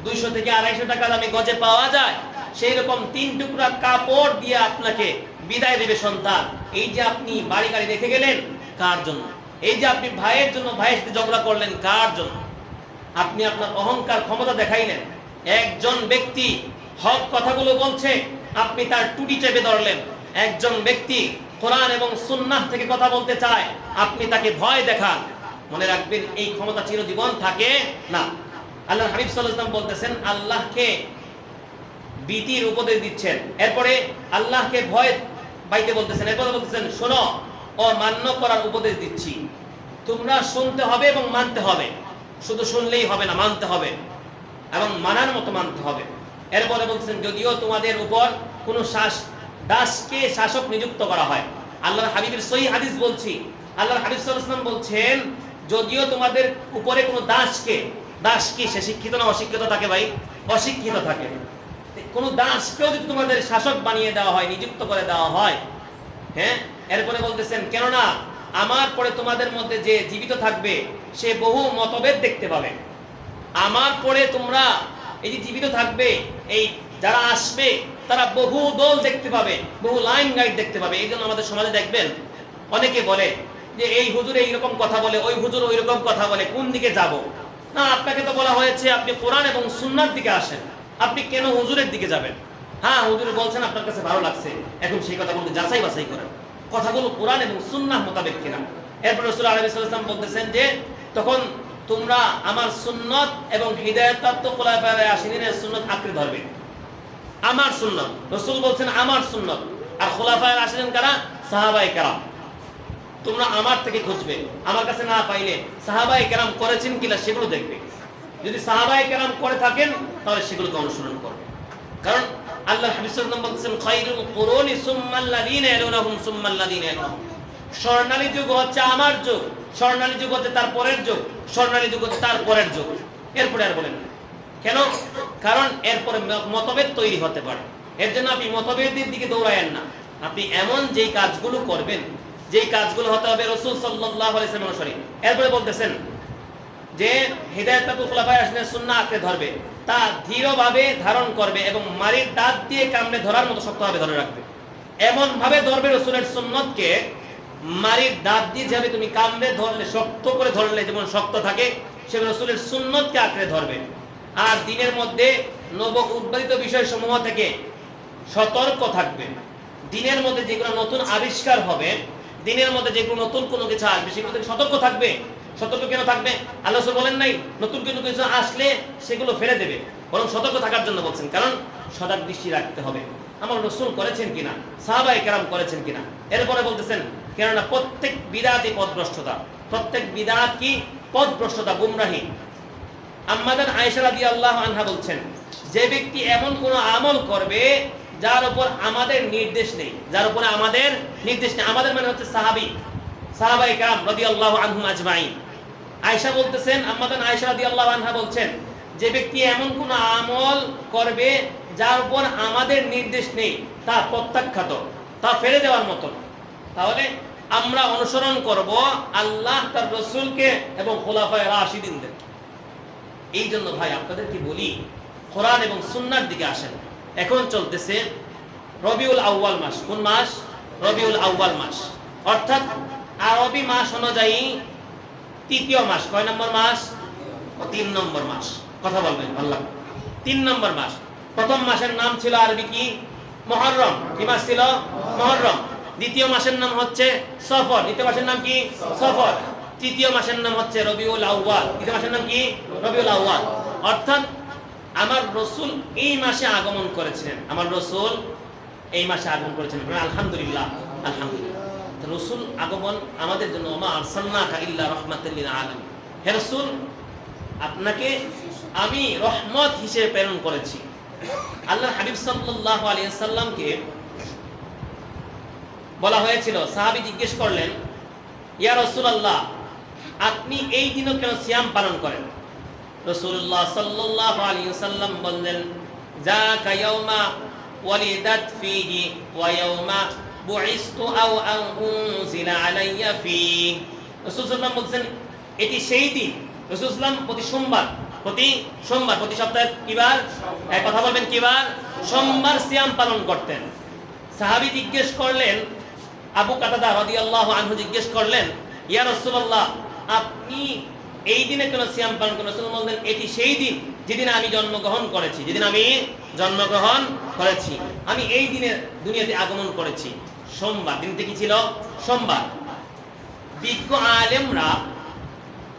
200 থেকে 250 টাকা দামে গজে পাওয়া যায়, সেই রকম 3 টুকরা কাপড় দিয়ে আপনাকে বিদায় দেবে সন্তান। এই যে আপনি বাড়ি গাড়ি রেখে গেলেন, কার জন্য? এই যে আপনি ভাইয়ের জন্য ভাইয়ের সাথে ঝগড়া করলেন, কার জন্য? আপনি আপনার অহংকার ক্ষমতা দেখাইলেন। একজন ব্যক্তি হক কথাগুলো বলছে, আপনি তার টুটি চেপে ধরলেন। একজন ব্যক্তি কোরআন এবং সুন্নাহ থেকে কথা বলতে চায়, আপনি তাকে ভয় দেখান। মনে রাখবেন, এই ক্ষমতা চিরজীবন থাকে না। আল্লাহর হাবিব সাল্লাল্লাহু আলাইহি ওয়াসাল্লাম বলতেছেন, আল্লাহকে ভীতির উপদেশ দিচ্ছেন, এরপরে আল্লাহকে ভয় পাইতে বলতেছেন, এরপরে বলতেছেন, শোনো ও মান্য করার উপদেশ দিচ্ছি। তোমরা শুনতে হবে এবং মানতে হবে, শুধু শুনলেই হবে না, মানতে হবে এবং মানার মতো মানতে হবে। এরপরে বলছেন, যদিও তোমাদের উপর কোনো দাসকে শাসক নিযুক্ত করা হয়, আল্লাহর হাবিবের সহিহ হাদিস বলছি, আল্লাহর হাবিব সাল্লাল্লাহু আলাইহি ওয়াসাল্লাম বলছেন, যদিও তোমাদের উপরে কোনো দাস কি সে শিক্ষিত না অশিক্ষিত থাকে? ভাই, অশিক্ষিত থাকে। কোনো দাসকেও যদি তোমাদের শাসক বানিয়ে দেওয়া হয়, নিযুক্ত করে দেওয়া হয়, হ্যাঁ, এরপরে বলতেছেন, কেননা আমার পরে তোমাদের মধ্যে যে জীবিত থাকবে সে বহু মতভেদ দেখতে পাবে। আমার পরে তোমরা এই যে জীবিত থাকবে, এই যারা আসবে তারা বহু দল দেখতে পাবে, বহু লাইন গাইড দেখতে পাবে। এই জন্য আমাদের সমাজে দেখবেন অনেকে বলে যে এই হুজুর এইরকম কথা বলে, ওই হুজুর ওইরকম কথা বলে, কোন দিকে যাব? না, আপনাকে তো বলা হয়েছে আপনি কোরআন এবং সুন্নাহর দিকে আসেন, আপনি কেন হুজুরের দিকে যাবেন? হ্যাঁ, হুজুর বলছেন আপনার কাছে ভালো লাগছে, এখন সেই কথাগুলো যাচাই বাছাই করেন, কথাগুলো কোরআন এবং সুন্নাহ মোতাবেক কিনা। এরপর রাসূল আলাইহিস সাল্লাম বলতেছেন যে তখন তোমরা আমার সুন্নাত এবং হিদায়াতপ্রাপ্ত খুলাফায়ে রাশিদিনের সুন্নাত আঁকড়ে ধরবে। আমার সুন্নাত, রাসূল বলছেন আমার সুন্নাত, আর খুলাফায়ে রাশিদিন কারা? সাহাবায়ে কেরাম। তোমরা আমার থেকে খুঁজবে, আমার কাছে না পাইলে সাহাবায়ে কেরাম করেছেন কিনা সেগুলো দেখবে। যদি সাহাবায়ে কেরাম করে থাকেন তাহলে সেগুলোকে অনুসরণ করবে। কারণ আল্লাহর হাবিব সাল্লাল্লাহু আলাইহি ওয়াসাল্লাম বলছেন, খায়রুল কুরুনি সুম্মাল্লাযীনা ইয়ালুনাহুম সুম্মাল্লাযীনা ইয়ালুনাহুম। স্বর্ণালী যুগ হচ্ছে আমার যুগ, স্বর্ণালী যুগ হচ্ছে তার পরের যুগ, স্বর্ণালী যুগ হচ্ছে তার পরের যুগ। এরপরে আর বলেন কেন? কারণ এরপরে মতভেদ তৈরি হতে পারে। এর জন্য আপনি মতভেদের দিকে দৌড়ায়েন না। আপনি এমন যেই কাজগুলো করবেন, যেই কাজগুলো হতে হবে রাসূল সাল্লাল্লাহু আলাইহি ওয়াসাল্লাম অনুসারী। এরপরে বলতেছেন যে হিদায়াতুল খুলাফায়ে রাশিদিনের সুন্নাহ আঁকড়ে ধরবে, তা দৃঢ়ভাবে ধারণ করবে এবং মারির দাঁত দিয়ে কামড়ে ধরার মতো শক্তভাবে ধরে রাখবে। এমন ভাবে ধরবে রাসূলের সুন্নাতকে, মারির দাঁত দিয়ে যেভাবে তুমি কামড়ে ধরলে, শক্ত করে ধরলে যেমন শক্ত থাকে, সেভাবে রাসূলের সুন্নাতকে আঁকড়ে ধরবে। আর দিনের মধ্যে নব উদ্ভাবিত বিষয়সমূহ থেকে সতর্ক থাকবে। দিনের মধ্যে যেগুলো নতুন আবিষ্কার হবে, দিনের মধ্যে যেগুলো নতুন কোনো কিছু আসবে, সেগুলো থেকে সতর্ক থাকবে। সতর্ক কেন থাকবে? আল্লাহ রাসূল বলেন নাই নতুন কোনো কিছু আসলে সেগুলো ফেলে দেবে, বরং সতর্ক থাকার জন্য বলছেন, কারণ সজাগ দৃষ্টি রাখতে হবে আমার রাসূল করেছেন কিনা, সাহাবায়ে কেরাম করেছেন কিনা। এরপরে বলতেছেন কেননা প্রত্যেক বিদআতই পথভ্রষ্টতা, প্রত্যেক বিদআত কি পথভ্রষ্টতা, গুমরাহি। আম্মাদান আয়েশা রাদিয়াল্লাহু আনহা বলছেন যে ব্যক্তি এমন কোন আমল করবে যার উপর আমাদের নির্দেশ নেই, যার উপরে আমাদের নির্দেশ নেই, আমাদের মানে হচ্ছে সাহাবায়ে কেরাম রাদিয়াল্লাহু আনহুম আজমাইন। আয়েশা বলতেছেন, আম্মাদান আয়েশা রাদিয়াল্লাহু আনহা বলছেন যে ব্যক্তি এমন কোন আমল করবে যার উপর আমাদের নির্দেশ নেই তা প্রত্যাখ্যাত, তা ফেলে দেওয়ার মতো। তাহলে আমরা অনুসরণ করব আল্লাহ তার রাসূলকে এবং খুলাফায়ে রাশিদিনদের। এই জন্য ভাই আপনাদেরকে বলি কোরআন এবং সুন্নাহর দিকে আসেন। এখন চলতেছে রবিউল আউয়াল মাস। কোন মাস? রবিউল আউয়াল মাস, অর্থাৎ আরবি মাস অনুযায়ী তৃতীয় মাস। কয় নম্বর মাস? 3 নম্বর মাস। কথা বলবেন ভালো। 3 নম্বর মাস। প্রথম মাসের নাম ছিল আরবি কি? মুহররম। কি মাস ছিল? মুহররম। দ্বিতীয় মাসের নাম হচ্ছে সফর। দ্বিতীয় মাসের নাম কি? সফর। তৃতীয় মাসের নাম হচ্ছে রবিউল আউয়াল। তৃতীয় মাসের নাম কি? রবিউল আউয়াল। অর্থাৎ আমার রাসূল এই মাসে আগমন করেছিলেন, আমার রাসূল এই মাসে আগমন করেছিলেন। আলহামদুলিল্লাহ, আলহামদুলিল্লাহ। রাসূল আগমন আমাদের জন্য, ওমা আরসালনাকা ইল্লা রাহমাতাল লিল আলামিন। হে রাসূল, আপনাকে আমি রহমত হিসেবে প্রেরণ করেছি। আল্লাহর হাবিব সাল্লাল্লাহু আলাইহি ওয়াসাল্লামকে বলা হয়েছিল, সাহাবী জিজ্ঞেস করলেন, ইয়া রাসূলুল্লাহ, আপনি এই দিনও কেন সিয়াম পালন করেন? রাসূলুল্লাহ সাল্লাল্লাহু আলাইহি ওয়াসাল্লাম বললেন, যাকা ইয়াউমা ওয়ালিদাত ফীহি ওয়া ইয়াউমা বুইসতু আও উনজিলা আলাইয়া ফীহি। রাসূল সাল্লাল্লাহু বলছেন, এটি সেই দিন। রাসূল সাল্লাল্লাহু প্রতি সোমবার, প্রতি সপ্তাহে কি বার? এক কথা বলবেন, কি বার? সোমবার সিয়াম পালন করতেন। সাহাবী জিজ্ঞেস করলেন, আবু কাতাদা রাদিয়াল্লাহু আনহু জিজ্ঞেস করলেন, ইয়া রাসূলুল্লাহ, আপনি এই দিনে কেন সিয়াম পালন করেন? রাসূল বললেন, এটি সেই দিন যেদিন আমি জন্মগ্রহণ করেছি, আমি এই দিনে দুনিয়াতে আগমন করেছি। সোমবার দিনটি কি ছিল? সোমবার। বিজ্ঞ আলেমরা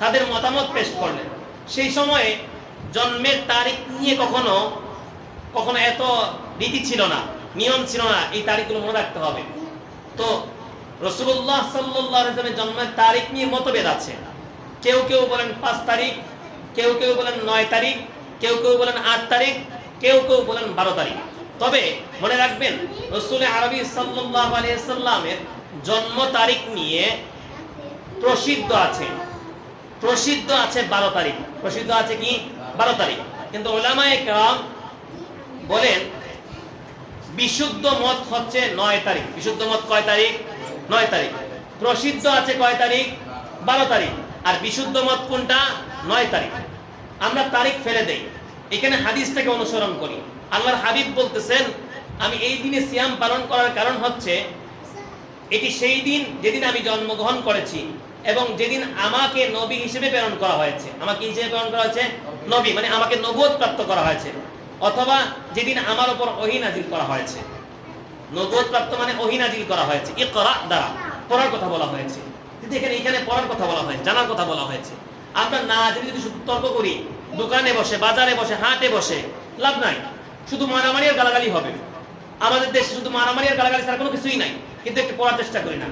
তাদের মতামত পেশ করলেন। সেই সময়ে জন্মের তারিখ নিয়ে কখনো এত রীতি ছিল না, নিয়ম ছিল না, এই তারিখগুলো মনে রাখতে হবে। তো রাসূলুল্লাহ সাল্লাল্লাহু আলাইহি ওয়াসাল্লামের জন্মের তারিখ নিয়ে মতভেদ আছে। কেউ কেউ বলেন 5 তারিখ, কেউ কেউ বলেন 9 তারিখ, কেউ কেউ বলেন 8 তারিখ, কেউ কেউ বলেন 12 তারিখ। তবে মনে রাখবেন, রাসূল আরবি সাল্লাল্লাহু আলাইহি ওয়াসাল্লামের জন্ম তারিখ নিয়ে প্রসিদ্ধ আছে 12 তারিখ। প্রসিদ্ধ আছে কি? 12 তারিখ। কিন্তু উলামায়ে কেরাম বলেন বিশুদ্ধ মত হচ্ছে 9 তারিখ। বিশুদ্ধ মত কয় তারিখ? 9 তারিখ। প্রসিদ্ধ আছে কয় তারিখ? 12 তারিখ। আর বিশুদ্ধ মত কোনটা? 9 তারিখ। আমরা তারিখ ফেলে দেই, এখানে হাদিস থেকে অনুসরণ করি। আল্লাহর হাবিব বলতেছেন, আমি এই দিনে সিয়াম পালন করার কারণ হচ্ছে এটি সেই দিন যেদিন আমি জন্মগ্রহণ করেছি এবং যেদিন আমাকে নবী হিসেবে প্রেরণ করা হয়েছে। আমাকে হিসেবে প্রেরণ করা হয়েছে নবী, মানে আমাকে নবুয়ত প্রাপ্ত করা হয়েছে, অথবা যেদিন আমার উপর ওহী নাজিল করা হয়েছে। নবুয়ত প্রাপ্ত মানে ওহী নাজিল করা হয়েছে, ইকরা দ্বারা পড়ার কথা বলা হয়েছে। দেখেন, এখানে পড়ার কথা বলা হয়েছে, জানার কথা বলা হয়েছে। আমরা না জেনে যদি শুধু তর্ক করি, দোকানে বসে, বাজারে বসে, হাটে বসে, লাভ নাই। শুধু মারামারি আর গালাগালি হবে। আমাদের দেশে শুধু মারামারি আর গালাগালি ছাড়া কোনো কিছুই নাই। কিন্তু একটু পড়ার চেষ্টা করি না।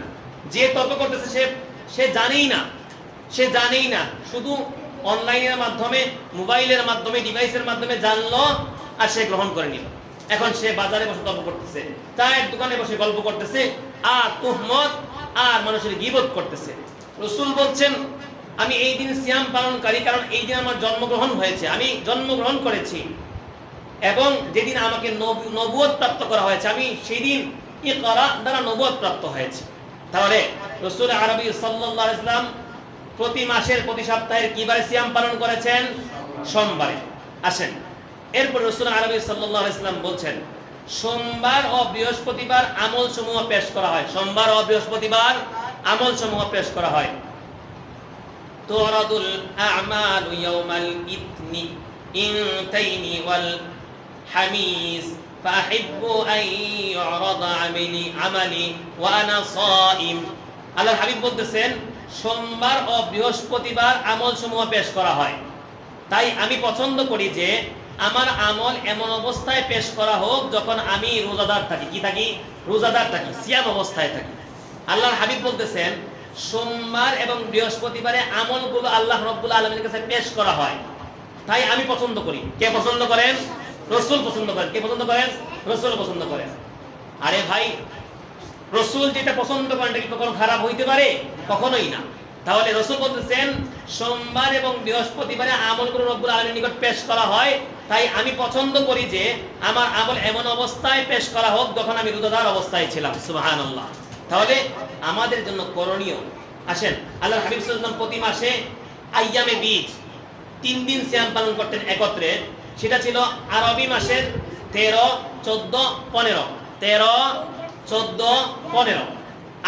যে তর্ক করতেছে সে জানেই না, শুধু অনলাইনের মাধ্যমে, মোবাইলের মাধ্যমে, ডিভাইসের মাধ্যমে জানলো আর সে গ্রহণ করে নিল। এখন সে বাজারে বসে তর্ক করতেছে, চায়ের দোকানে বসে গল্প করতেছে, আর তুহমত আর মানুষের গীবত করতেছে। রাসূল বলছেন, আমি এই দিন সিয়াম পালনকারী, কারণ এই দিন আমার জন্মগ্রহণ হয়েছে, আমি জন্মগ্রহণ করেছি, এবং যেদিন আমাকে নবুয়ত প্রাপ্ত করা হয়েছে, আমি সেই দিন ইকরা দ্বারা নবুয়ত প্রাপ্ত হয়েছে। তাহলে রাসূল আরবি সাল্লাল্লাহু আলাইহি ওয়াসাল্লাম প্রতি মাসের, প্রতি সপ্তাহের কি বারে সিয়াম পালন করেছেন? সোমবারে। আসেন, এরপর রাসূল আরবি সাল্লাল্লাহু আলাইহি ওয়াসাল্লাম বলছেন, সোমবার ও বৃহস্পতিবার আমল সমূহ পেশ করা হয়। সোমবার ও বৃহস্পতিবার আমল সমূহ পেশ করা হয়। তুরাদুল আমালু ইয়াউমাল ইথনি ইনতাইনি ওয়াল হামিস ফাহিব্বু আন ইউরাদা আমালি ওয়া আনা সাইম। আল্লাহর হাবিব বলতেছেন, সোমবার ও বৃহস্পতিবার আমল সমূহ পেশ করা হয়। তাই আমি পছন্দ করি যে আমার আমল এমন অবস্থায় পেশ করা হোক যখন আমি রোজাদার থাকি। কি থাকি? রোজাদার থাকি, সিয়াম অবস্থায় থাকি। আল্লাহর হাবিব বলতেছেন সোমবার এবং বৃহস্পতিবারে আমলগুলো আল্লাহ রাব্বুল আলামিনের কাছে পেশ করা হয়। তাই আমি পছন্দ করি। কে পছন্দ করেন? রাসূল পছন্দ করেন। কে পছন্দ করেন? রাসূল পছন্দ করেন। আরে ভাই, রাসূল যেটা পছন্দ করেন এটা কি কখনো খারাপ হইতে পারে? কখনোই না। তাহলে রাসূল বলতেছেন সোমবার এবং বৃহস্পতিবারে আমলগুলো রব্বুল আলামিনের নিকট পেশ করা হয়। তাই আমি পছন্দ করি যে আমার আমল এমন অবস্থায় পেশ করা হোক যখন আমি রোজাদার অবস্থায় ছিলাম। সুবহানাল্লাহ। তাহলে আমাদের জন্য করণীয়, আসেন, আল্লাহর হাবিব সাল্লাল্লাহু আলাইহি ওয়াসাল্লাম প্রতি মাসে আইয়ামে বীজ 3 দিন সিয়াম পালন করতেন একত্রে। সেটা ছিল আরবি মাসের 13, 14, 15। 13, 14, 15।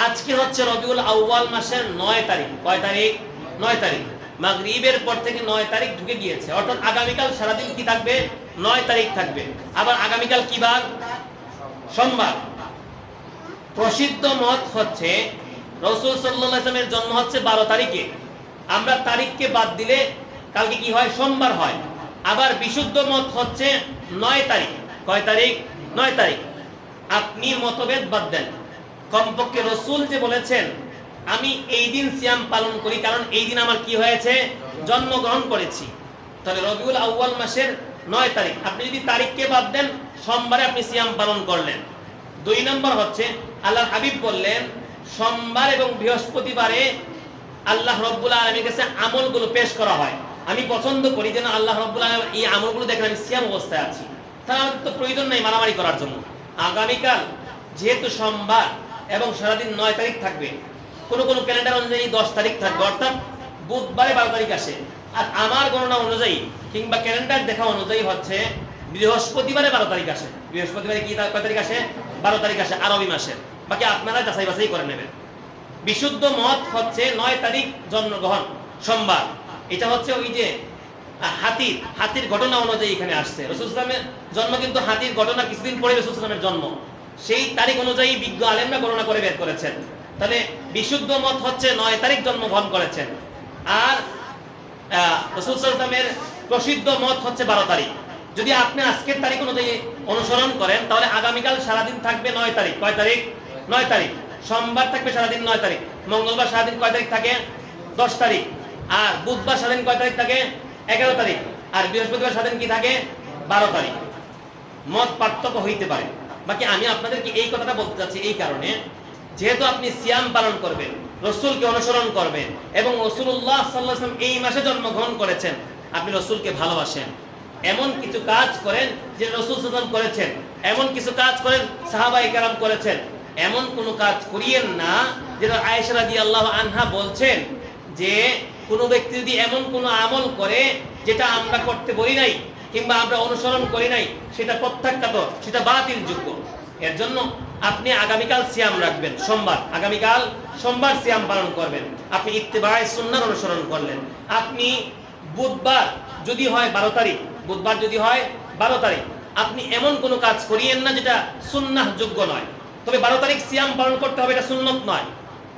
আজকে হচ্ছে রবিউল আউয়াল মাসের 9 তারিখ। কয় তারিখ? 9 তারিখ। মাগরিবের পর থেকে 9 তারিখ ঢুকে গিয়েছে। অর্থাৎ আগামীকাল সারাদিন কি থাকবে? 9 তারিখ থাকবে। আবার আগামীকাল কি বার? সোমবার। প্রসিদ্ধ মত হচ্ছে রাসূল সাল্লাল্লাহু আলাইহি ওয়াসাল্লামের জন্ম হচ্ছে 12 তারিখে। আমরা তারিখকে বাদ দিলে কালকে কি হয়? সোমবার হয়। আবার বিশুদ্ধ মত হচ্ছে 9 তারিখ। কয় তারিখ? 9 তারিখ। আপনি মতভেদ বাদ দেন, কমপক্ষে রাসূল যে বলেছেন আমি এই দিন সিয়াম পালন করি কারণ এই দিন আমার কি হয়েছে? জন্মগ্রহণ করেছি। তাহলে রবিউল আউয়াল মাসের 9 তারিখ। আপনি যদি তারিখকে বাদ দেন, সোমবারে আপনি সিয়াম পালন করলেন। 2 নম্বর হচ্ছে আল্লাহর হাবিব বললেন সোমবার এবং বৃহস্পতিবারে আল্লাহ রাব্বুল আলামিনের কাছে আমলগুলো পেশ করা হয়। আমি পছন্দ করি যেন আল্লাহ রাব্বুল আলামিন এই আমলগুলো দেখেন আমি সিয়াম অবস্থায় আছি। তাহলে আমাদের তো প্রয়োজন নেই মারামারি করার জন্য। আগামীকাল যেহেতু সোমবার এবং সারাদিন 9 তারিখ থাকবে, কোনো কোনো ক্যালেন্ডার অনুযায়ী 10 তারিখ থাকবে, অর্থাৎ বুধবারে 12 তারিখ আসে। আর আমার গণনা অনুযায়ী কিংবা ক্যালেন্ডার দেখা অনুযায়ী হচ্ছে বৃহস্পতিবারে 12 তারিখ আসে। বৃহস্পতিবারে কি কয় তারিখ আসে? 12 তারিখ আসে আরবি মাসের। বাকি আপনারা যাচাই বাছাই করে নেবেন। বিশুদ্ধ মত হচ্ছে 9 তারিখ জন্মগ্রহণ, সোমবার। এটা হচ্ছে ওই যে হাতির ঘটনা অনুযায়ী এখানে আসছে। রাসূল সাল্লাল্লাহু আলাইহি ওয়াসাল্লামের জন্ম কিন্তু হাতির ঘটনা কিছুদিন পরে রাসূল সাল্লাল্লাহু আলাইহি ওয়াসাল্লামের জন্ম। সেই তারিখ অনুযায়ী বিজ্ঞ আলেমরা গণনা করে বের করেছেন। তাহলে বিশুদ্ধ মত হচ্ছে 9 তারিখ জন্মগ্রহণ করেছেন। আর রাসূল সাল্লাল্লাহু আলাইহি ওয়াসাল্লামের প্রসিদ্ধ মত হচ্ছে 12 তারিখ। যদি আপনি আজকের তারিখ অনুযায়ী অনুসরণ করেন তাহলে আগামীকাল সারাদিন থাকবে 9 তারিখ। কয় তারিখ? 9 তারিখ। সোমবার থাকবে সারাদিন 9 তারিখ। মঙ্গলবার সারাদিন কয় তারিখ থাকে? 10 তারিখ। আর বুধবার সারাদিন কয় তারিখ থাকে? 11 তারিখ। আর বৃহস্পতিবার সারাদিন কি থাকে? 12 তারিখ। মত পার্থক্য হইতে পারে। বাকি আমি আপনাদেরকে এই কথাটা বলতে চাচ্ছি এই কারণে, যেহেতু আপনি সিয়াম পালন করবেন, রাসূলকে অনুসরণ করবেন এবং রাসূলুল্লাহ সাল্লাল্লাহু আলাইহি ওয়াসাল্লাম এই মাসে জন্মগ্রহণ করেছেন, আপনি রাসূলকে ভালোবাসেন, এমন কিছু কাজ করেন যে রাসূল সাল্লাল্লাহু আলাইহি ওয়াসাল্লাম করেছেন, এমন কিছু কাজ করেন সাহাবায়ে কেরাম করেছেন, এমন কোনো কাজ করিয়েন না যেটা আয়েশা রাদিয়াল্লাহু আনহা বলছেন যে কোনো ব্যক্তি যদি এমন কোনো আমল করে যেটা আমরা করতে বলি নাই কিংবা আমরা অনুসরণ করি নাই, সেটা প্রত্যাখ্যাত, সেটা বাতিলযোগ্য। এর জন্য আপনি আগামীকাল সিয়াম রাখবেন, সোমবার। আগামীকাল সোমবার সিয়াম পালন করবেন। আপনি ইত্তেবায়ে সুন্নাহর অনুসরণ করলেন। আপনি বুধবার যদি হয় 12 তারিখ, বুধবার যদি হয় 12 তারিখ, আপনি এমন কোনো কাজ করিয়েন না যেটা সুন্নাহ যোগ্য নয়। তবে 12 তারিখ সিয়াম পালন করতে হবে, এটা সুন্নত নয়।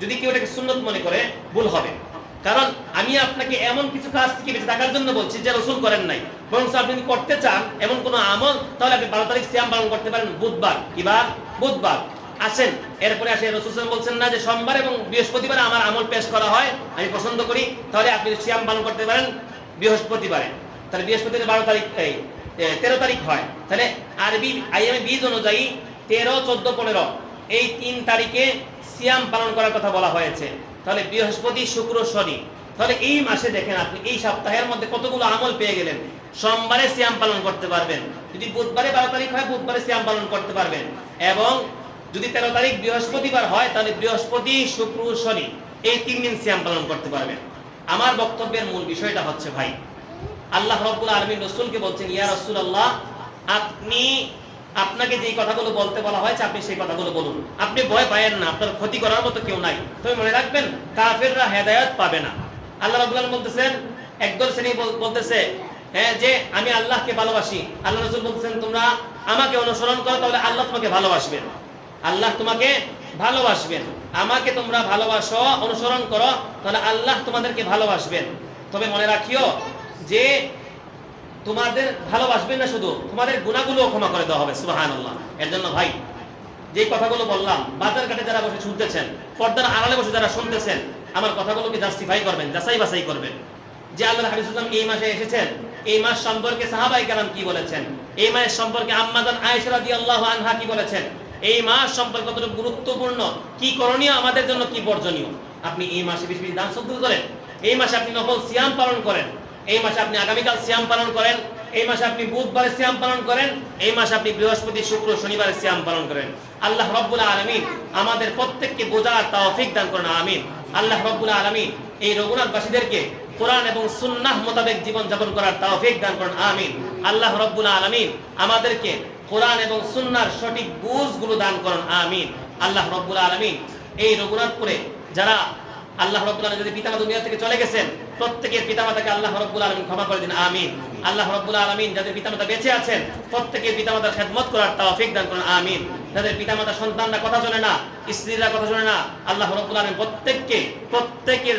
যদি কেউ এটাকে সুন্নত মনে করে ভুল হবে। কারণ আমি আপনাকে এমন কিছু কাজ থেকে বেঁচে থাকার জন্য বলছি যে রাসূল করেন নাই। বরং আপনি যদি করতে চান এমন কোনো আমল, তাহলে আপনি 12 তারিখ সিয়াম পালন করতে পারেন বুধবার। কিবার? বুধবার। আসেন এরপরে আসে, রাসূল সাল্লাল্লাহু আলাইহি ওয়াসাল্লাম বলছেন না যে সোমবার এবং বৃহস্পতিবারে আমার আমল পেশ করা হয়, আমি পছন্দ করি, তাহলে আপনি সিয়াম পালন করতে পারেন বৃহস্পতিবারে। তাহলে বৃহস্পতিবার 12 তারিখ 13 তারিখ হয়। তাহলে আরবি আইএমএ বীজ অনুযায়ী 13, 14, 15 এই 3 তারিখে সিয়াম পালন করার কথা বলা হয়েছে। তাহলে বৃহস্পতি, শুক্র, শনি। তাহলে এই মাসে দেখেন আপনি এই সপ্তাহের মধ্যে কতগুলো আমল পেয়ে গেলেন। সোমবারে সিয়াম পালন করতে পারবেন, যদি বুধবারে 12 তারিখ হয় বুধবারে সিয়াম পালন করতে পারবেন, এবং যদি 13 তারিখ বৃহস্পতিবার হয় তাহলে বৃহস্পতি, শুক্র, শনি এই 3 দিন সিয়াম পালন করতে পারবেন। আমার বক্তব্যের মূল বিষয়টা হচ্ছে ভাই, আল্লাহ রাব্বুল আলামিন রাসূলকে বলছেন ইয়া রাসূলুল্লাহ, আপনাকে যে কথাগুলো বলতে বলা হয়েছে আপনি সেই কথাগুলো বলুন। আপনি ভয় পায়েন না, আপনার ক্ষতি করার মতো কেউ নাই। তবে মনে রাখবেন কাফেররা হেদায়েত পাবে না। আল্লাহ রাব্বুল আলামিন বলতেছেন, একদল শ্রেণী বলতেছে যে আমি আল্লাহকে ভালোবাসি। আল্লাহ রাসূল বলতেছেন তোমরা আমাকে অনুসরণ করো তাহলে আল্লাহ তোমাকে ভালোবাসবেন। আল্লাহ তোমাকে ভালোবাসবেন। আমাকে তোমরা ভালোবাসো, অনুসরণ করো, তাহলে আল্লাহ তোমাদেরকে ভালোবাসবেন। তবে মনে রাখিও যে তোমাদের ভালোবাসবেন না, শুধু তোমাদের গুনাহগুলোও ক্ষমা করে দেওয়া হবে। সুবহানাল্লাহ। এর জন্য ভাই, যে কথাগুলো বললাম, বাজার ঘাটে যারা বসে শুনতেছেন, পর্দার আড়ালে বসে যারা শুনতেছেন, আমার কথাগুলোকে জাস্টিফাই করবেন, যাচাই বাছাই করবেন যে আল্লাহর হাবিব সাল্লাল্লাহু আলাইহি ওয়াসাল্লাম এই মাসে এসেছেন, এই মাস সম্পর্কে সাহাবায়ে কেরাম কি বলেছেন, এই মাস সম্পর্কে আম্মা জান আয়েশা রাদিয়াল্লাহু আনহা কি বলেছেন, এই মাস সম্পর্কে কতটা গুরুত্বপূর্ণ, কি করণীয় আমাদের জন্য, কি বর্জনীয়। আপনি এই মাসে বেশি বেশি দান সদকা করেন, এই মাসে আপনি নফল সিয়াম পালন করেন, এই মাসে আপনি আগামীকাল সিয়াম পালন করেন, এই মাসে আপনি বুধবারে সিয়াম পালন করেন, এই মাসে আপনি বৃহস্পতি, শুক্র, শনিবারে সিয়াম পালন করেন। আল্লাহ রাব্বুল আলামিন আমাদের প্রত্যেককে বোঝার তৌফিক দান করুন, আমিন। আল্লাহ রাব্বুল আলামিন এই রঘুনাথবাসীদেরকে কোরআন এবং সুন্নাহ মোতাবেক জীবন যাপন করার তৌফিক দান করুন, আমিন। আল্লাহ রাব্বুল আলামিন আমাদেরকে কোরআন এবং সুন্নাহর সঠিক বুঝগুলো দান করুন, আমিন। আল্লাহ রাব্বুল আলামিন এই রঘুনাথপুরে যারা আল্লাহ রাব্বুল আলামিন যদি পিতামাতা দুনিয়া থেকে চলে গেছেন, প্রত্যেকের পিতামাতাকে আল্লাহ রাব্বুল আলামিন ক্ষমা করে দিন, আমিন। আল্লাহ রাব্বুল আলামিন যাদের পিতামাতা বেঁচে আছেন, প্রত্যেকের পিতামাতার খেদমত করার তৌফিক দান করুন, আমিন। যাদের পিতামাতা সন্তানরা কথা শোনে না, স্ত্রীরা কথা শোনে না, আল্লাহ রাব্বুল আলামিন প্রত্যেকের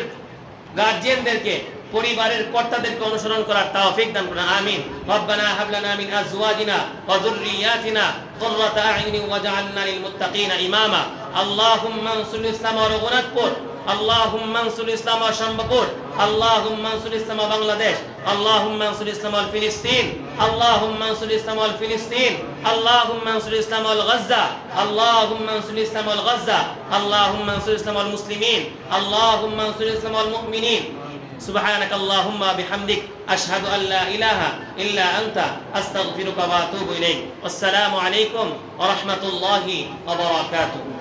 গার্জিয়ানদেরকে, পরিবারের কর্তাদেরকে অনুসরণ করার তৌফিক দান করুন, আমিন। রব্বানা হাব লানা মিন আজওয়াজিনা ওয়া যুররিয়াতিনা কুররাতা আ'ইউনি ওয়াজআলনা লিল মুত্তাকিনা ইমামা। আল্লাহুম্মা আনসুর ইসলাম ওয়া রঘুনাথপুর, আল্লাহুম্মা আনসুর ইসলাম ওয়া শামপুর, আল্লাহুম্মা আনসুর ইসলাম ওয়া বাংলাদেশ, আল্লাহুম্মা আনসুর ইসলাম ওয়া ফিলিস্তিন, আল্লাহুম্মা আনসুর ইসলাম ওয়া ফিলিস্তিন, আল্লাহুম্মা আনসুর ইসলাম ওয়া গাজ্জা, আল্লাহুম্মা আনসুর ইসলাম ওয়া গাজ্জা, আল্লাহুম্মা আনসুর ইসলাম ওয়াল মুসলিমিন, আল্লাহুম্মা আনসুর ইসলাম ওয়াল মুমিনিন। سبحانك اللهم بحمدك أشهد أن لا إله إلا أنت أستغفرك وأتوب إليك والسلام عليكم ورحمة الله وبركاته